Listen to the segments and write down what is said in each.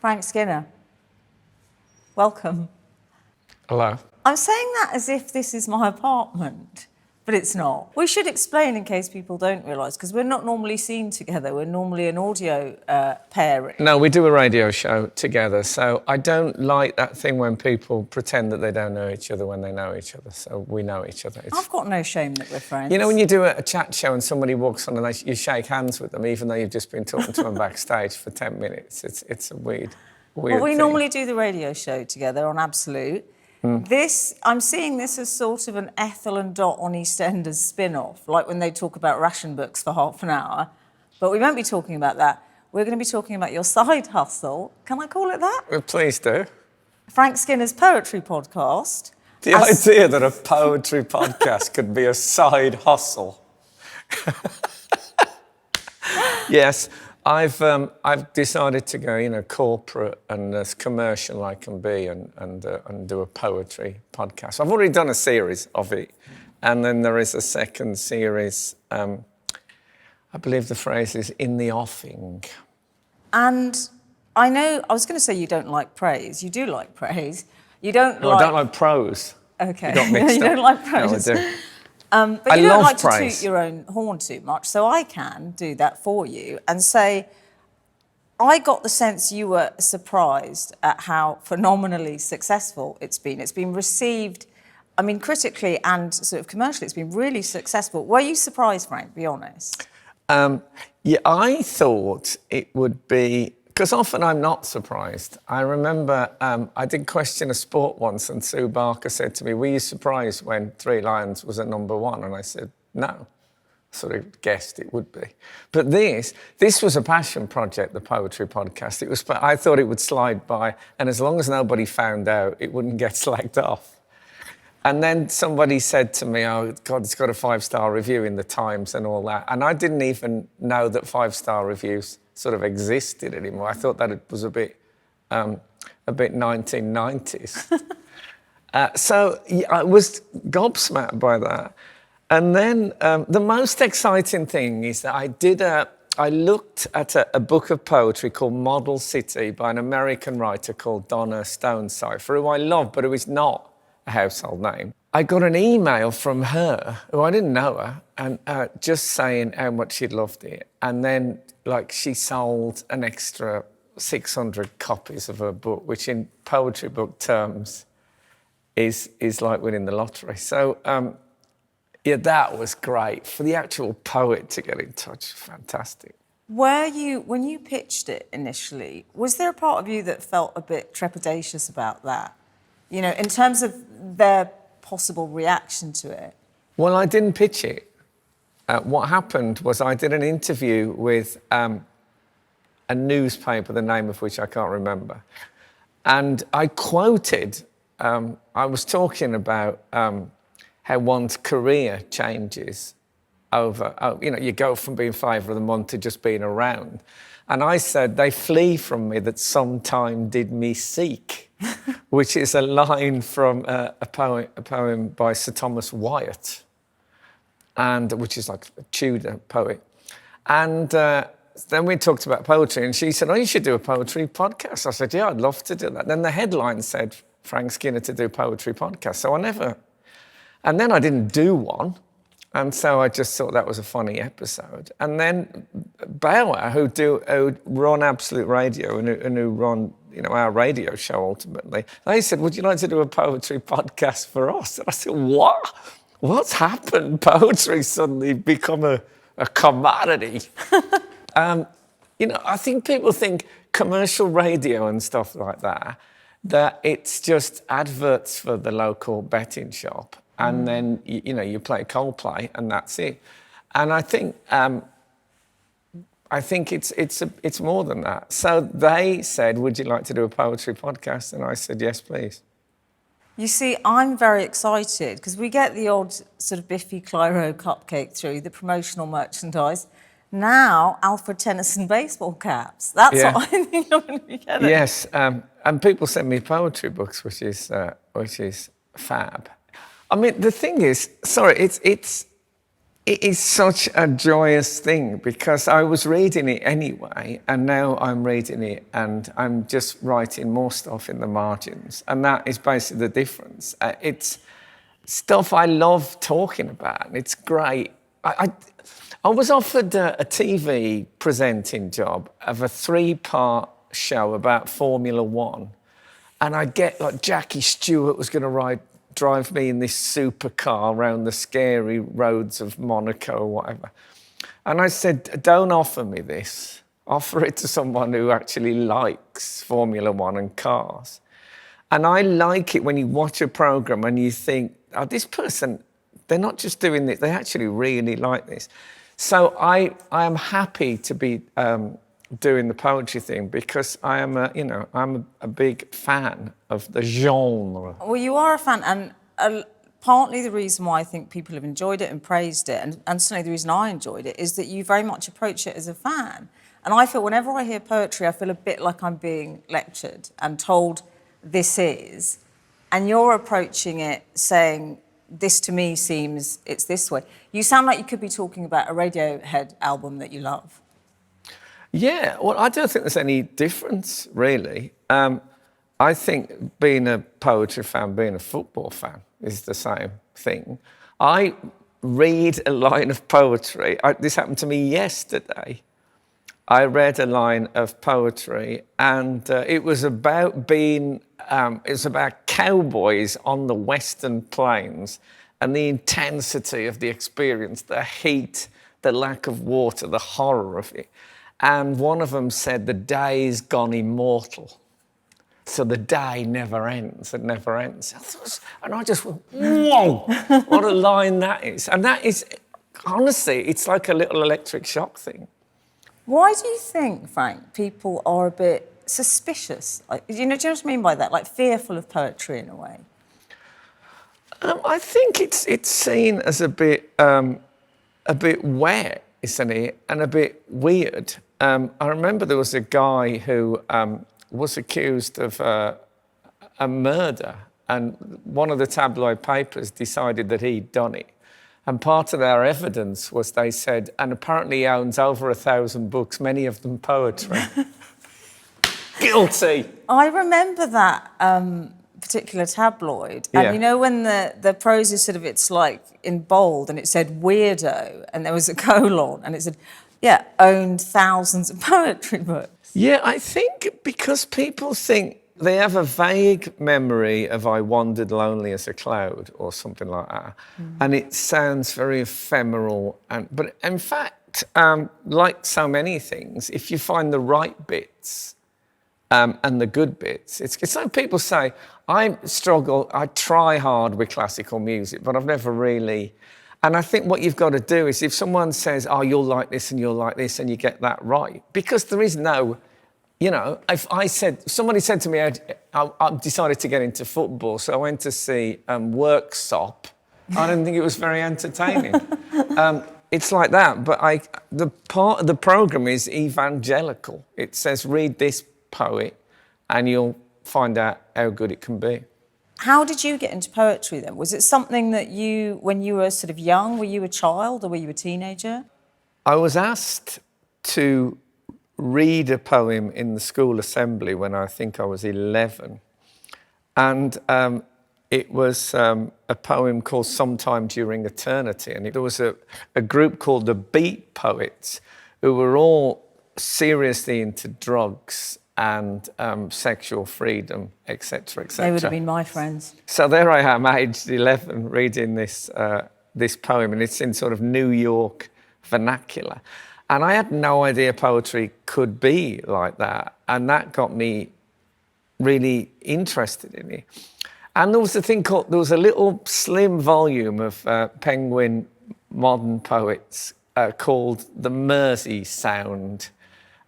Frank Skinner, welcome. Hello. I'm saying that as if this is my apartment, but it's not. We should explain in case people don't realise, because we're not normally seen together. We're normally an audio pairing. No, we do a radio show together, so I don't like that thing when people pretend that they don't know each other when they know each other, so we know each other. I've got no shame that we're friends. You know when you do a chat show and somebody walks on and you shake hands with them, even though you've just been talking to them backstage for 10 minutes? It's a weird well, we thing. normally do the radio show together on Absolute. I'm seeing this as sort of an Ethel and Dot on EastEnders spin-off, like when they talk about ration books for half an hour. But we won't be talking about that. We're going to be talking about your side hustle. Can I call it that? Well, please do. Frank Skinner's poetry podcast. The idea that a poetry podcast could be a side hustle. Yes, I've decided to go, corporate and as commercial I can be and do a poetry podcast. I've already done a series of it, and then there is a second series. I believe the phrase is in the offing. And I was going to say you don't like praise. You do like praise. You don't No, I don't like prose. Okay. You got mixed you up. don't like praise. No, I do. But you don't like to praise. toot your own horn too much, so I can do that for you and say, I got the sense you were surprised at how phenomenally successful it's been. It's been received, critically and sort of commercially, it's been really successful. Were you surprised, Frank? Be honest. Yeah, I thought it would be, because often I'm not surprised. I remember I did Question of Sport once and Sue Barker said to me, were you surprised when Three Lions was at #1? And I said, no. Sort of guessed it would be. But this was a passion project, the poetry podcast. I thought it would slide by, and as long as nobody found out, it wouldn't get slagged off. And then somebody said to me, oh, God, it's got a 5-star review in the Times and all that. And I didn't even know that 5-star reviews sort of existed anymore. I thought that it was a bit 1990s. So yeah, I was gobsmacked by that. And then the most exciting thing is that I looked at a book of poetry called Model City by an American writer called Donna Stonecipher, who I love, but who is not a household name. I got an email from her, who I didn't know her, and just saying how much she'd loved it. And then, she sold an extra 600 copies of her book, which in poetry book terms is like winning the lottery. So, yeah, that was great. For the actual poet to get in touch, fantastic. When you pitched it initially, was there a part of you that felt a bit trepidatious about that? In terms of their possible reaction to it? Well, I didn't pitch it. What happened was I did an interview with a newspaper, the name of which I can't remember. And I quoted, I was talking about how one's career changes over, you go from being favour of the month to just being around. And I said, they flee from me that sometime did me seek, which is a line from a poem by Sir Thomas Wyatt, and which is like a Tudor poet. And then we talked about poetry, and she said, oh, you should do a poetry podcast. I said, yeah, I'd love to do that. Then the headline said, Frank Skinner to do poetry podcast. So and then I didn't do one. And so I just thought that was a funny episode. And then Bauer, who run Absolute Radio and who run, our radio show ultimately, they said, would you like to do a poetry podcast for us? And I said, what? What's happened? Poetry suddenly become a commodity. I think people think commercial radio and stuff like that it's just adverts for the local betting shop. And then, you play Coldplay and that's it. And I think it's more than that. So they said, would you like to do a poetry podcast? And I said, yes, please. You see, I'm very excited because we get the odd sort of Biffy Clyro cupcake through, the promotional merchandise. Now, Alfred Tennyson baseball caps. That's what I think I'm going to be getting. Yes, and people send me poetry books, which is fab. I mean, the thing is, sorry, It is such a joyous thing because I was reading it anyway, and now I'm reading it and I'm just writing more stuff in the margins. And that is basically the difference. It's stuff I love talking about, and it's great. I was offered a TV presenting job of a 3-part show about Formula One, and I get like Jackie Stewart was going to drive me in this supercar around the scary roads of Monaco or whatever. And I said, don't offer me this. Offer it to someone who actually likes Formula One and cars. And I like it when you watch a programme and you think, oh, this person, they're not just doing this, they actually really like this. So I am happy to be doing the poetry thing because I'm a big fan of the genre. Well, you are a fan, and partly the reason why I think people have enjoyed it and praised it, and certainly the reason I enjoyed it, is that you very much approach it as a fan. And I feel whenever I hear poetry, I feel a bit like I'm being lectured and told this is, and you're approaching it saying, this to me seems it's this way. You sound like you could be talking about a Radiohead album that you love. Yeah, well, I don't think there's any difference, really. I think being a poetry fan, being a football fan is the same thing. I read a line of poetry. This happened to me yesterday. I read a line of poetry, and it was about cowboys on the Western Plains and the intensity of the experience, the heat, the lack of water, the horror of it. And one of them said, the day's gone immortal. So the day never ends, it never ends. And I just went, whoa, what a line that is. And that is, honestly, it's like a little electric shock thing. Why do you think, Frank, people are a bit suspicious? Like, do you know what I mean by that? Like fearful of poetry in a way? I think it's seen as a bit wet, isn't it? And a bit weird. I remember there was a guy who was accused of a murder, and one of the tabloid papers decided that he'd done it. And part of their evidence was they said, and apparently he owns over 1,000 books, many of them poetry. Guilty. I remember that particular tabloid. And Yeah. you know when the prose is sort of, it's like in bold and it said weirdo and there was a colon and it said, yeah, owned thousands of poetry books. Yeah, I think because people think they have a vague memory of I wandered lonely as a cloud or something like that. And it sounds very ephemeral. But in fact, like so many things, if you find the right bits and the good bits, it's like people say, I try hard with classical music, but I've never really... And I think what you've got to do is if someone says, oh, you'll like this and you'll like this, and you get that right, because there is no... if somebody said to me, I decided to get into football, so I went to see Worksop. I didn't think it was very entertaining. It's like that, but the part of the programme is evangelical. It says, read this poet and you'll find out how good it can be. How did you get into poetry then? Was it something that you, when you were sort of young, were you a child or were you a teenager? I was asked to read a poem in the school assembly when I think I was 11. And it was a poem called Sometime During Eternity. And there was a group called the Beat Poets who were all seriously into drugs and sexual freedom, etc., etc. They would have been my friends. So there I am, aged 11, reading this poem, and it's in sort of New York vernacular. And I had no idea poetry could be like that. And that got me really interested in it. And there was a little slim volume of Penguin modern poets called The Mersey Sound.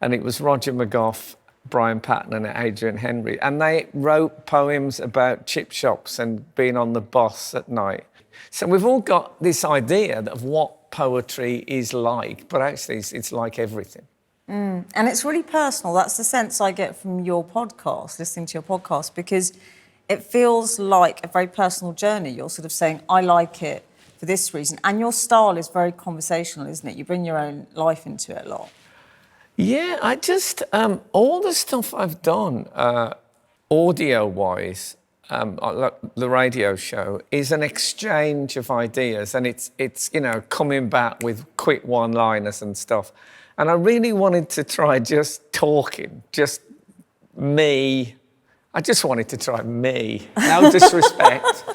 And it was Roger McGough, Brian Patton and Adrian Henry. And they wrote poems about chip shops and being on the bus at night. So we've all got this idea of what poetry is like, but actually it's like everything. And it's really personal. That's the sense I get from your podcast, listening to your podcast, because it feels like a very personal journey. You're sort of saying, I like it for for this reason. And your style is very conversational, isn't it? You bring your own life into it a lot. Yeah, I just, all the stuff I've done, audio-wise, like the radio show, is an exchange of ideas, and it's coming back with quick one-liners and stuff. And I really wanted to try just talking, just me. I just wanted to try me. No disrespect.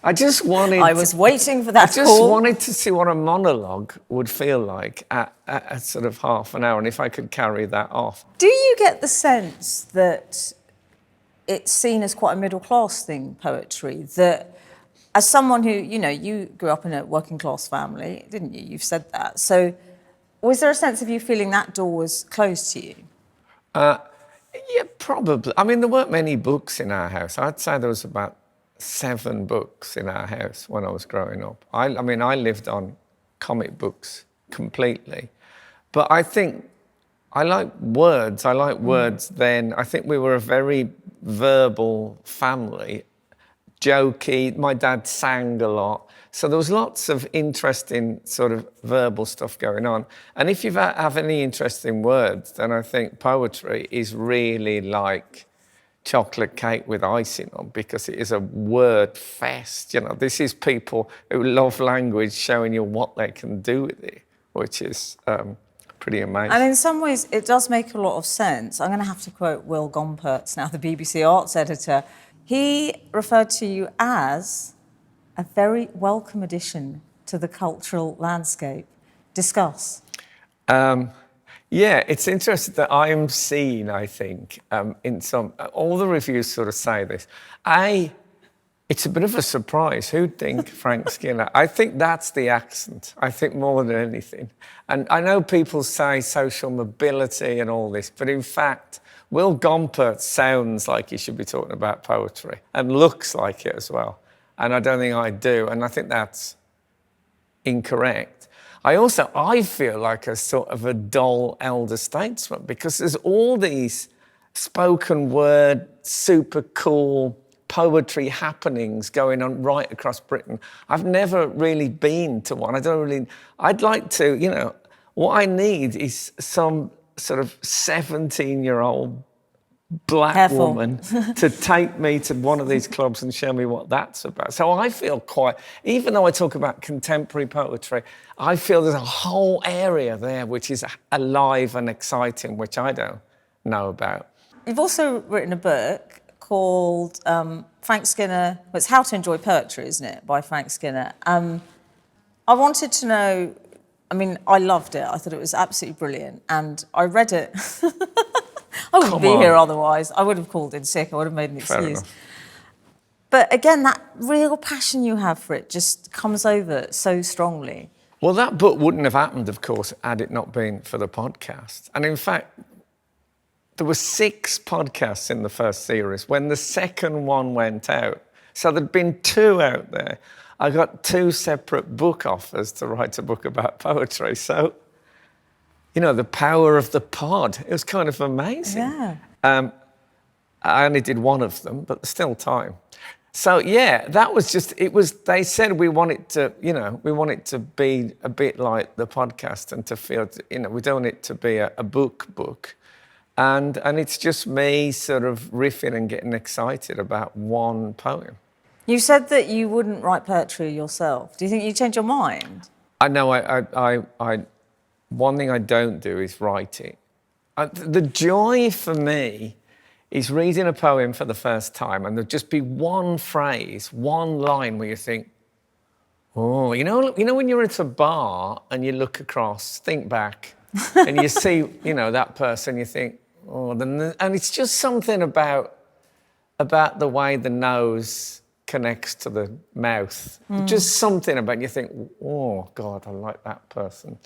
I was waiting for that I just wanted to see what a monologue would feel like at sort of half an hour, and if I could carry that off. Do you get the sense that it's seen as quite a middle-class thing, poetry, that as someone who, you grew up in a working-class family, didn't you? You've said that. So was there a sense of you feeling that door was closed to you? Yeah, probably. I mean, there weren't many books in our house. I'd say there was about 7 books in our house when I was growing up. I lived on comic books completely. But I think I like words. I like words then. I think we were a very verbal family, jokey. My dad sang a lot. So there was lots of interesting sort of verbal stuff going on. And if you have any interesting words, then I think poetry is really like chocolate cake with icing on, because it is a word fest. This is people who love language showing you what they can do with it, which is pretty amazing. And in some ways, it does make a lot of sense. I'm going to have to quote Will Gompertz, now the BBC Arts editor. He referred to you as a very welcome addition to the cultural landscape. Discuss. Yeah, it's interesting that I'm seen, I think, in some... all the reviews sort of say this. It's a bit of a surprise. Who'd think Frank Skinner? I think that's the accent, I think, more than anything. And I know people say social mobility and all this, but in fact, Will Gompertz sounds like he should be talking about poetry and looks like it as well. And I don't think I do, and I think that's incorrect. I feel like a sort of a dull elder statesman, because there's all these spoken word, super cool poetry happenings going on right across Britain. I've never really been to one. I'd like to, what I need is some sort of 17-year-old black woman to take me to one of these clubs and show me what that's about. So I feel even though I talk about contemporary poetry, I feel there's a whole area there which is alive and exciting, which I don't know about. You've also written a book called Frank Skinner, well, it's How to Enjoy Poetry, isn't it, by Frank Skinner. I wanted to know, I loved it. I thought it was absolutely brilliant. And I read it. I wouldn't be here otherwise. I would have called in sick. I would have made an excuse. But again, that real passion you have for it just comes over so strongly. Well, that book wouldn't have happened, of course, had it not been for the podcast. And in fact, there were 6 podcasts in the first series when the second one went out. So there'd been 2 out there. I got 2 separate book offers to write a book about poetry. So, the power of the pod. It was kind of amazing. Yeah. I only did 1 of them, but there's still time. So, yeah, that was just, they said we want it to be a bit like the podcast and to feel, we don't want it to be a book. And it's just me sort of riffing and getting excited about one poem. You said that you wouldn't write poetry yourself. Do you think you change your mind? I know one thing I don't do is write it. The joy for me is reading a poem for the first time and there'll just be one phrase, one line where you think, oh, when you're at a bar and you look across, think back, and you see, that person, you think, oh, and it's just something about the way the nose connects to the mouth. Just something about it, you think, oh, God, I like that person.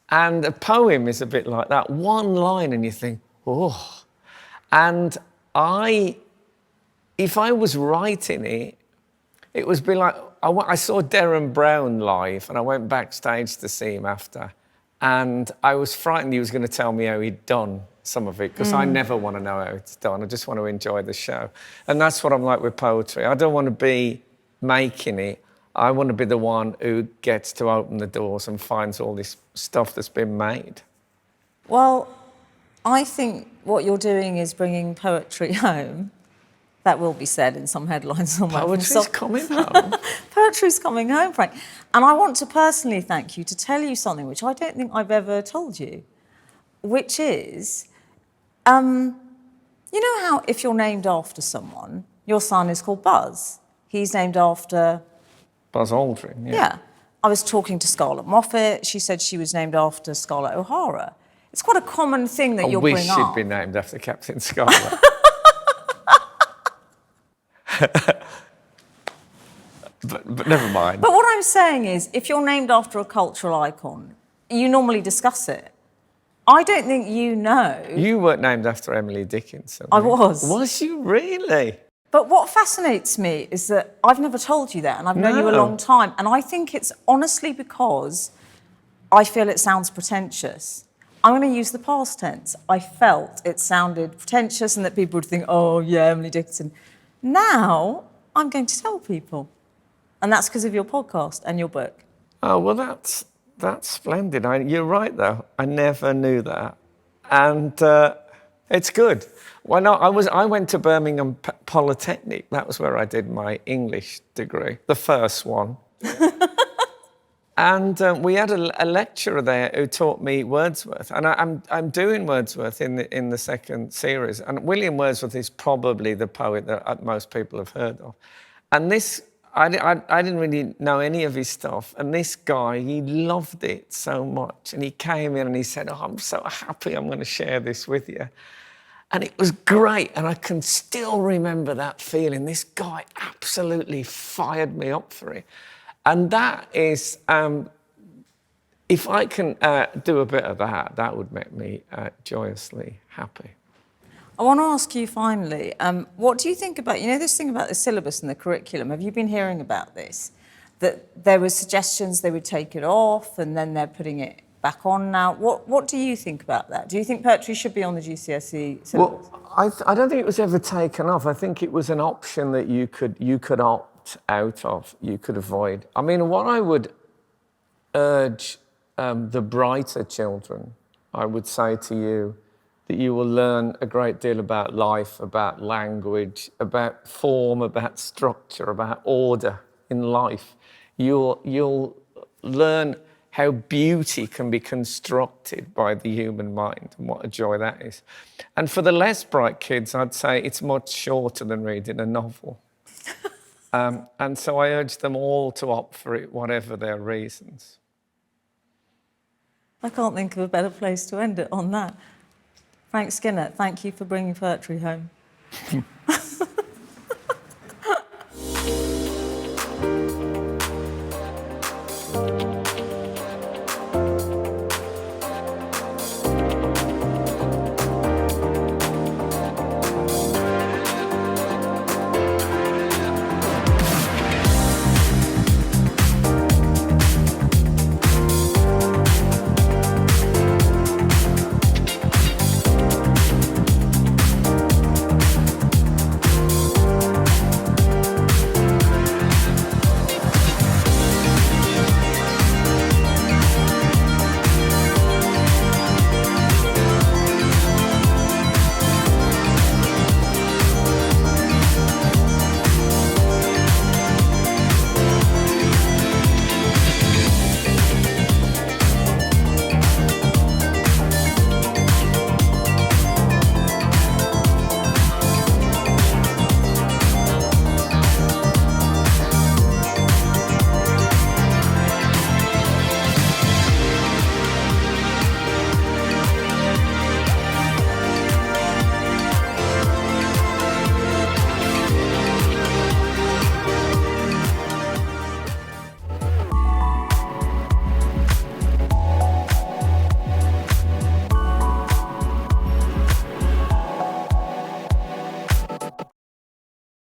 And a poem is a bit like that. One line and you think, oh. And if I was writing it, it would be like, I saw Derren Brown live and I went backstage to see him after. And I was frightened he was going to tell me how he'd done some of it, because I never want to know how it's done. I just want to enjoy the show. And that's what I'm like with poetry. I don't want to be making it. I want to be the one who gets to open the doors and finds all this stuff that's been made. Well, I think what you're doing is bringing poetry home. That will be said in some headlines somewhere. Poetry's coming home. Poetry's coming home, Frank. And I want to personally thank you to tell you something which I don't think I've ever told you, which is, you know how if you're named after someone, your son is called Buzz. He's named after... Buzz Aldrin, Yeah. I was talking to Scarlett Moffat. She said she was named after Scarlett O'Hara. It's quite a common thing that you'll bring up. I wish she'd been named after Captain Scarlett. but never mind. But what I'm saying is, if you're named after a cultural icon, you normally discuss it. I don't think you know. You weren't named after Emily Dickinson. I was. Was you really? But what fascinates me is that I've never told you that, and I've known you a long time. And I think it's honestly because I feel it sounds pretentious. I'm going to use the past tense. I felt it sounded pretentious and that people would think, oh, yeah, Emily Dickinson. Now I'm going to tell people. And that's because of your podcast and your book. Oh, well, that's splendid. You're right, though. I never knew that. And it's good. Why not? I went to Birmingham Polytechnic. That was where I did my English degree, the first one. And we had a lecturer there who taught me Wordsworth, and I'm doing Wordsworth in the second series. And William Wordsworth is probably the poet that most people have heard of. And this, I didn't really know any of his stuff. And this guy, he loved it so much, and he came in and he said, "Oh, I'm so happy I'm going to share this with you." And it was great, and I can still remember that feeling. This guy absolutely fired me up for it. And that is, if I can do a bit of that, that would make me joyously happy. I want to ask you finally, what do you think about, you know, this thing about the syllabus and the curriculum? Have you been hearing about this? That there were suggestions they would take it off and then they're putting it back on now. What do you think about that? Do you think poetry should be on the GCSE syllabus? Well, I don't think it was ever taken off. I think it was an option that you could opt out of, you could avoid. I mean, what I would urge the brighter children, I would say to you that you will learn a great deal about life, about language, about form, about structure, about order in life. You'll learn how beauty can be constructed by the human mind, and what a joy that is. And for the less bright kids, I'd say it's much shorter than reading a novel. And so I urge them all to opt for it, whatever their reasons. I can't think of a better place to end it on that. Frank Skinner, thank you for bringing poetry home.